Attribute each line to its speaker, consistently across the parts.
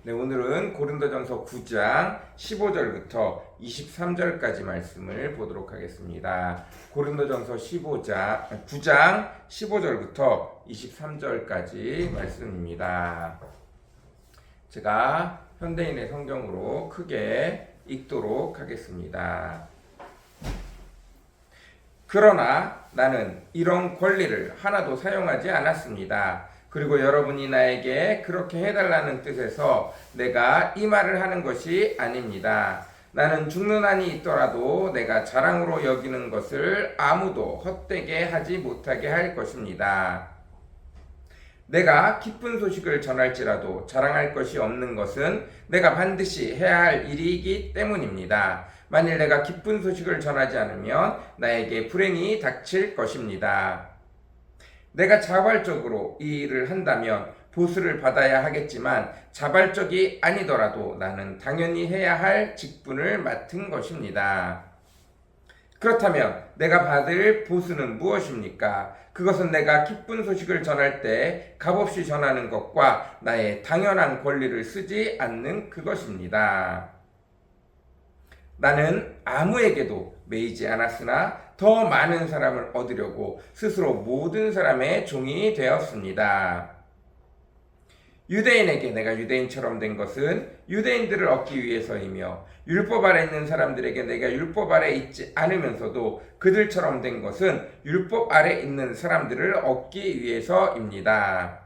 Speaker 1: 네, 오늘은 고린도전서 9장 15절부터 23절까지 말씀을 보도록 하겠습니다. 고린도전서 9장 15절부터 23절까지 말씀입니다. 제가 현대인의 성경으로 크게 읽도록 하겠습니다. 그러나 나는 이런 권리를 하나도 사용하지 않았습니다. 그리고 여러분이 나에게 그렇게 해달라는 뜻에서 내가 이 말을 하는 것이 아닙니다. 나는 죽는 한이 있더라도 내가 자랑으로 여기는 것을 아무도 헛되게 하지 못하게 할 것입니다. 내가 기쁜 소식을 전할지라도 자랑할 것이 없는 것은 내가 반드시 해야 할 일이기 때문입니다. 만일 내가 기쁜 소식을 전하지 않으면 나에게 불행이 닥칠 것입니다. 내가 자발적으로 이 일을 한다면 보수를 받아야 하겠지만 자발적이 아니더라도 나는 당연히 해야 할 직분을 맡은 것입니다. 그렇다면 내가 받을 보수는 무엇입니까? 그것은 내가 기쁜 소식을 전할 때 값없이 전하는 것과 나의 당연한 권리를 쓰지 않는 그것입니다. 나는 아무에게도 매이지 않았으나 더 많은 사람을 얻으려고 스스로 모든 사람의 종이 되었습니다. 유대인에게 내가 유대인처럼 된 것은 유대인들을 얻기 위해서이며 율법 아래 있는 사람들에게 내가 율법 아래 있지 않으면서도 그들처럼 된 것은 율법 아래 있는 사람들을 얻기 위해서입니다.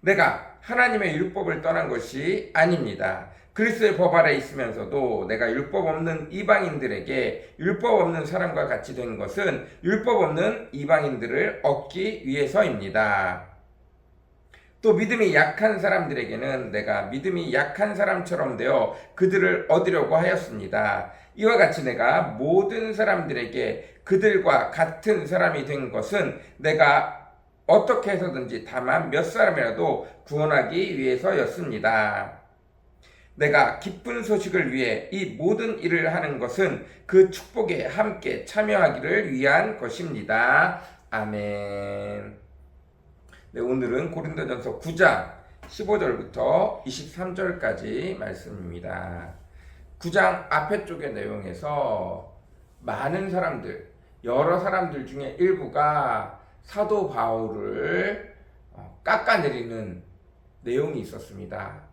Speaker 1: 내가 하나님의 율법을 떠난 것이 아닙니다. 그리스도의 법 아래 있으면서도 내가 율법 없는 이방인들에게 율법 없는 사람과 같이 된 것은 율법 없는 이방인들을 얻기 위해서입니다. 또 믿음이 약한 사람들에게는 내가 믿음이 약한 사람처럼 되어 그들을 얻으려고 하였습니다. 이와 같이 내가 모든 사람들에게 그들과 같은 사람이 된 것은 내가 어떻게 해서든지 다만 몇 사람이라도 구원하기 위해서였습니다. 내가 기쁜 소식을 위해 이 모든 일을 하는 것은 그 축복에 함께 참여하기를 위한 것입니다. 아멘. 네, 오늘은 고린도전서 9장 15절부터 23절까지 말씀입니다. 9장 앞에 쪽의 내용에서 많은 사람들, 여러 사람들 중에 일부가 사도 바울을 깎아내리는 내용이 있었습니다.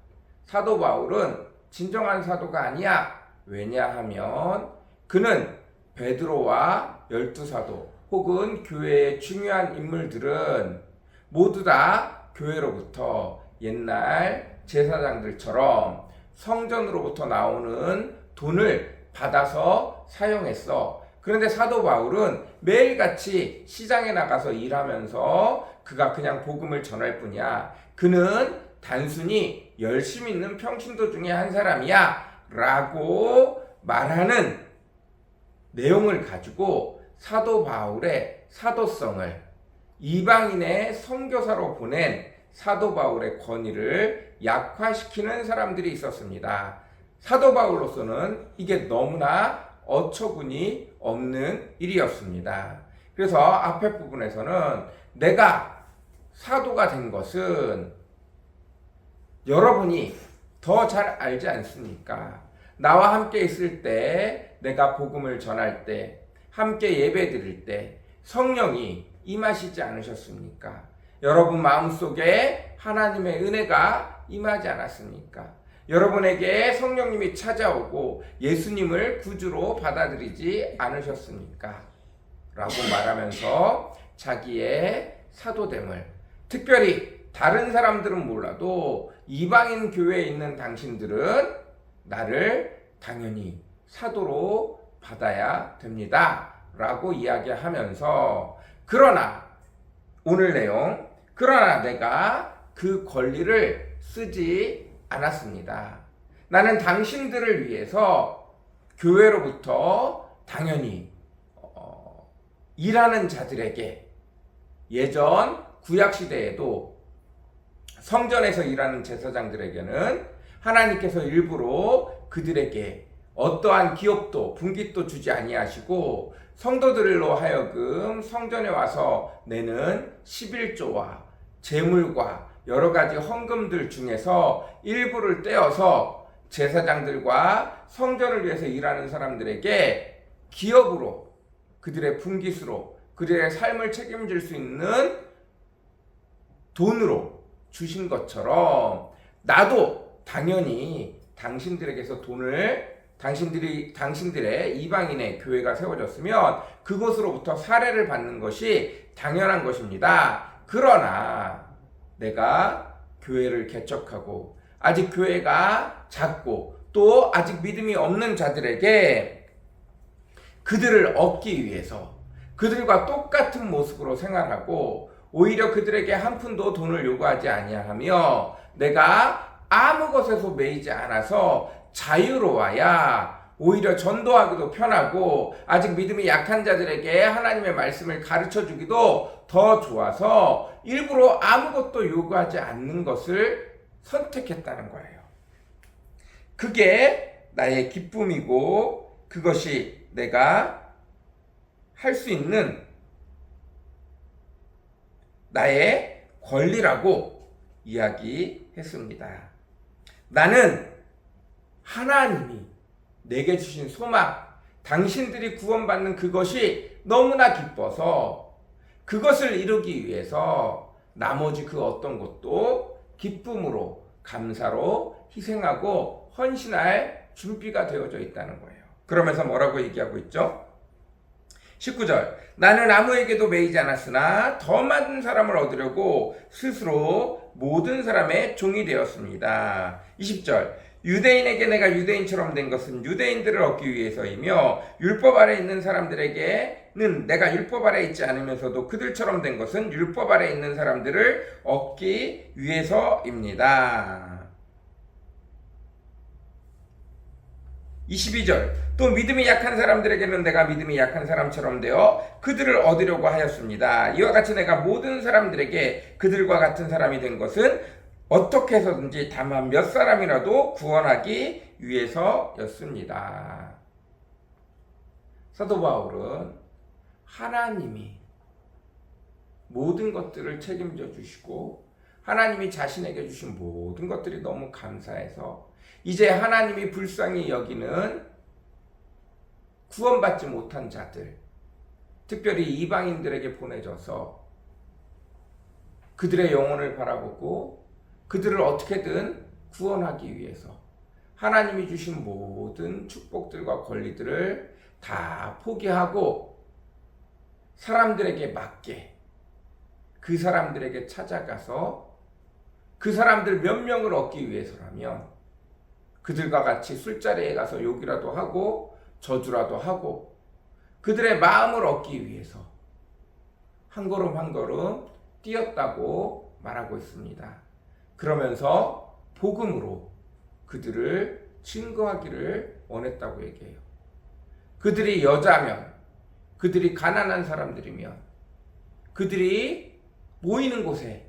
Speaker 1: 사도 바울은 진정한 사도가 아니야. 왜냐하면 그는 베드로와 12사도 혹은 교회의 중요한 인물들은 모두 다 교회로부터 옛날 제사장들처럼 성전으로부터 나오는 돈을 받아서 사용했어. 그런데 사도 바울은 매일같이 시장에 나가서 일하면서 그가 그냥 복음을 전할 뿐이야. 그는 단순히 열심히 있는 평신도 중에 한 사람이야 라고 말하는 내용을 가지고 사도 바울의 사도성을 이방인의 선교사로 보낸 사도 바울의 권위를 약화시키는 사람들이 있었습니다. 사도 바울로서는 이게 너무나 어처구니 없는 일이었습니다. 그래서 앞에 부분에서는 내가 사도가 된 것은 여러분이 더 잘 알지 않습니까? 나와 함께 있을 때, 내가 복음을 전할 때, 함께 예배 드릴 때 성령이 임하시지 않으셨습니까? 여러분 마음속에 하나님의 은혜가 임하지 않았습니까? 여러분에게 성령님이 찾아오고 예수님을 구주로 받아들이지 않으셨습니까? 라고 말하면서 자기의 사도됨을, 특별히 다른 사람들은 몰라도 이방인 교회에 있는 당신들은 나를 당연히 사도로 받아야 됩니다 라고 이야기하면서, 그러나 오늘 내용, 그러나 내가 그 권리를 쓰지 않았습니다. 나는 당신들을 위해서 교회로부터 당연히 일하는 자들에게, 예전 구약시대에도 성전에서 일하는 제사장들에게는 하나님께서 일부러 그들에게 어떠한 기업도 분깃도 주지 아니하시고 성도들로 하여금 성전에 와서 내는 11조와 재물과 여러 가지 헌금들 중에서 일부를 떼어서 제사장들과 성전을 위해서 일하는 사람들에게 기업으로, 그들의 분깃으로, 그들의 삶을 책임질 수 있는 돈으로 주신 것처럼 나도 당연히 당신들에게서 돈을, 당신들의 이방인의 교회가 세워졌으면 그곳으로부터 사례를 받는 것이 당연한 것입니다. 그러나 내가 교회를 개척하고 아직 교회가 작고 또 아직 믿음이 없는 자들에게 그들을 얻기 위해서 그들과 똑같은 모습으로 생활하고 오히려 그들에게 한 푼도 돈을 요구하지 아니하며 내가 아무 것에서 매이지 않아서 자유로워야 오히려 전도하기도 편하고 아직 믿음이 약한 자들에게 하나님의 말씀을 가르쳐 주기도 더 좋아서 일부러 아무것도 요구하지 않는 것을 선택했다는 거예요. 그게 나의 기쁨이고 그것이 내가 할 수 있는 나의 권리라고 이야기했습니다. 나는 하나님이 내게 주신 소망, 당신들이 구원받는 그것이 너무나 기뻐서 그것을 이루기 위해서 나머지 그 어떤 것도 기쁨으로, 감사로 희생하고 헌신할 준비가 되어져 있다는 거예요. 그러면서 뭐라고 얘기하고 있죠? 19절, 나는 아무에게도 매이지 않았으나 더 많은 사람을 얻으려고 스스로 모든 사람의 종이 되었습니다. 20절, 유대인에게 내가 유대인처럼 된 것은 유대인들을 얻기 위해서이며 율법 아래 있는 사람들에게는 내가 율법 아래 있지 않으면서도 그들처럼 된 것은 율법 아래 있는 사람들을 얻기 위해서입니다. 22절, 또 믿음이 약한 사람들에게는 내가 믿음이 약한 사람처럼 되어 그들을 얻으려고 하였습니다. 이와 같이 내가 모든 사람들에게 그들과 같은 사람이 된 것은 어떻게 해서든지 다만 몇 사람이라도 구원하기 위해서였습니다. 사도 바울은 하나님이 모든 것들을 책임져 주시고 하나님이 자신에게 주신 모든 것들이 너무 감사해서 이제 하나님이 불쌍히 여기는 구원받지 못한 자들, 특별히 이방인들에게 보내줘서 그들의 영혼을 바라보고 그들을 어떻게든 구원하기 위해서 하나님이 주신 모든 축복들과 권리들을 다 포기하고 사람들에게 맞게 그 사람들에게 찾아가서 그 사람들 몇 명을 얻기 위해서라면 그들과 같이 술자리에 가서 욕이라도 하고 저주라도 하고 그들의 마음을 얻기 위해서 한 걸음 한 걸음 뛰었다고 말하고 있습니다. 그러면서 복음으로 그들을 증거하기를 원했다고 얘기해요. 그들이 여자면, 그들이 가난한 사람들이면, 그들이 모이는 곳에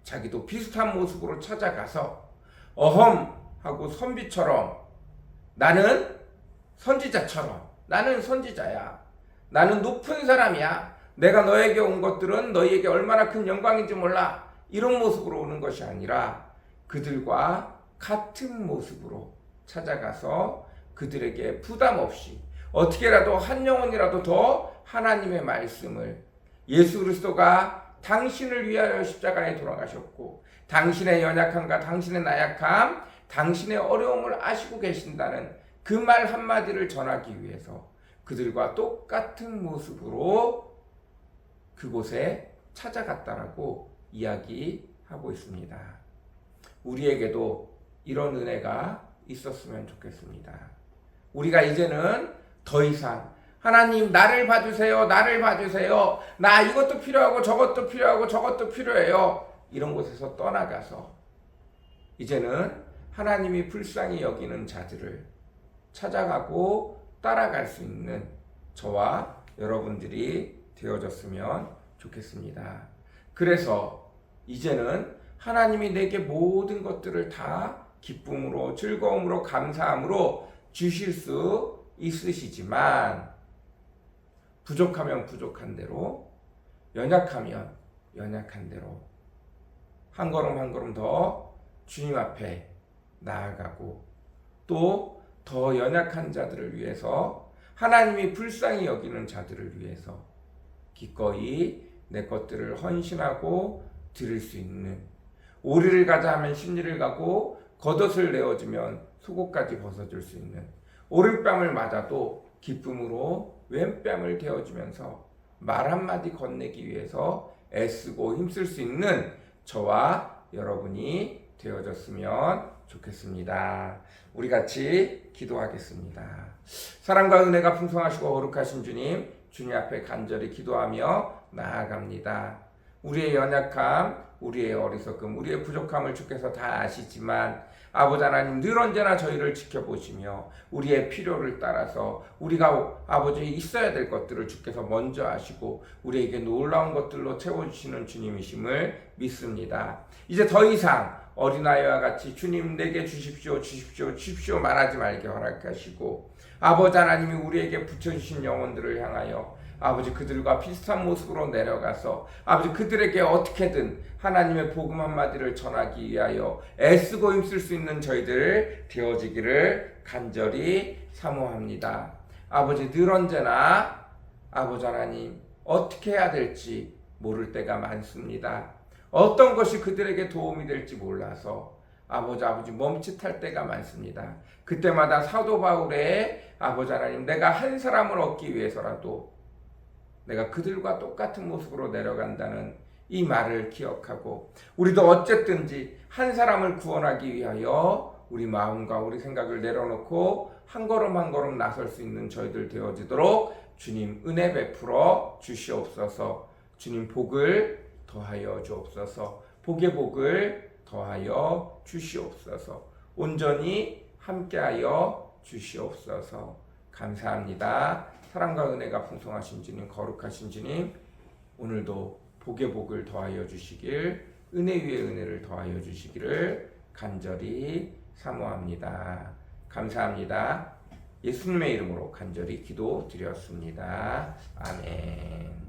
Speaker 1: 자기도 비슷한 모습으로 찾아가서 어험 하고 선비처럼 나는 선지자처럼 나는 선지자야. 나는 높은 사람이야. 내가 너에게 온 것들은 너희에게 얼마나 큰 영광인지 몰라. 이런 모습으로 오는 것이 아니라 그들과 같은 모습으로 찾아가서 그들에게 부담 없이 어떻게라도 한 영혼이라도 더 하나님의 말씀을 예수 그리스도가 당신을 위하여 십자가에 돌아가셨고 당신의 연약함과 당신의 나약함, 당신의 어려움을 아시고 계신다는 그 말 한마디를 전하기 위해서 그들과 똑같은 모습으로 그곳에 찾아갔다라고 이야기하고 있습니다. 우리에게도 이런 은혜가 있었으면 좋겠습니다. 우리가 이제는 더 이상 하나님 나를 봐주세요. 나를 봐주세요. 나 이것도 필요하고 저것도 필요하고 저것도 필요해요. 이런 곳에서 떠나가서 이제는 하나님이 불쌍히 여기는 자들을 찾아가고 따라갈 수 있는 저와 여러분들이 되어졌으면 좋겠습니다. 그래서 이제는 하나님이 내게 모든 것들을 다 기쁨으로 즐거움으로 감사함으로 주실 수 있으시지만 부족하면 부족한 대로 연약하면 연약한 대로 한 걸음 한 걸음 더 주님 앞에 나아가고 또 더 연약한 자들을 위해서 하나님이 불쌍히 여기는 자들을 위해서 기꺼이 내 것들을 헌신하고 드릴 수 있는 오리를 가자 하면 십리를 가고 겉옷을 내어주면 속옷까지 벗어줄 수 있는 오른뺨을 맞아도 기쁨으로 왼뺨을 대어주면서 말 한마디 건네기 위해서 애쓰고 힘쓸 수 있는 저와 여러분이 되어졌으면 좋겠습니다. 우리 같이 기도하겠습니다. 사랑과 은혜가 풍성하시고 거룩하신 주님, 주님 앞에 간절히 기도하며 나아갑니다. 우리의 연약함, 우리의 어리석음, 우리의 부족함을 주께서 다 아시지만 아버지 하나님 늘 언제나 저희를 지켜보시며 우리의 필요를 따라서 우리가 아버지 있어야 될 것들을 주께서 먼저 아시고 우리에게 놀라운 것들로 채워주시는 주님이심을 믿습니다. 이제 더 이상 어린아이와 같이 주님 내게 주십시오 주십시오 주십시오 말하지 말게 허락하시고 아버지 하나님이 우리에게 붙여주신 영혼들을 향하여 아버지 그들과 비슷한 모습으로 내려가서 아버지 그들에게 어떻게든 하나님의 복음 한마디를 전하기 위하여 애쓰고 힘쓸 수 있는 저희들 되어지기를 간절히 사모합니다. 아버지 늘 언제나 아버지 하나님 어떻게 해야 될지 모를 때가 많습니다. 어떤 것이 그들에게 도움이 될지 몰라서 아버지 멈칫할 때가 많습니다. 그때마다 사도 바울의 아버지 하나님 내가 한 사람을 얻기 위해서라도 내가 그들과 똑같은 모습으로 내려간다는 이 말을 기억하고 우리도 어쨌든지 한 사람을 구원하기 위하여 우리 마음과 우리 생각을 내려놓고 한 걸음 한 걸음 나설 수 있는 저희들 되어지도록 주님 은혜 베풀어 주시옵소서. 주님 복을 더하여 주옵소서. 복의 복을 더하여 주시옵소서. 온전히 함께하여 주시옵소서. 감사합니다. 사랑과 은혜가 풍성하신 주님, 거룩하신 주님, 오늘도 복의 복을 더하여 주시길, 은혜 위에 은혜를 더하여 주시기를 간절히 사모합니다. 감사합니다. 예수님의 이름으로 간절히 기도드렸습니다. 아멘.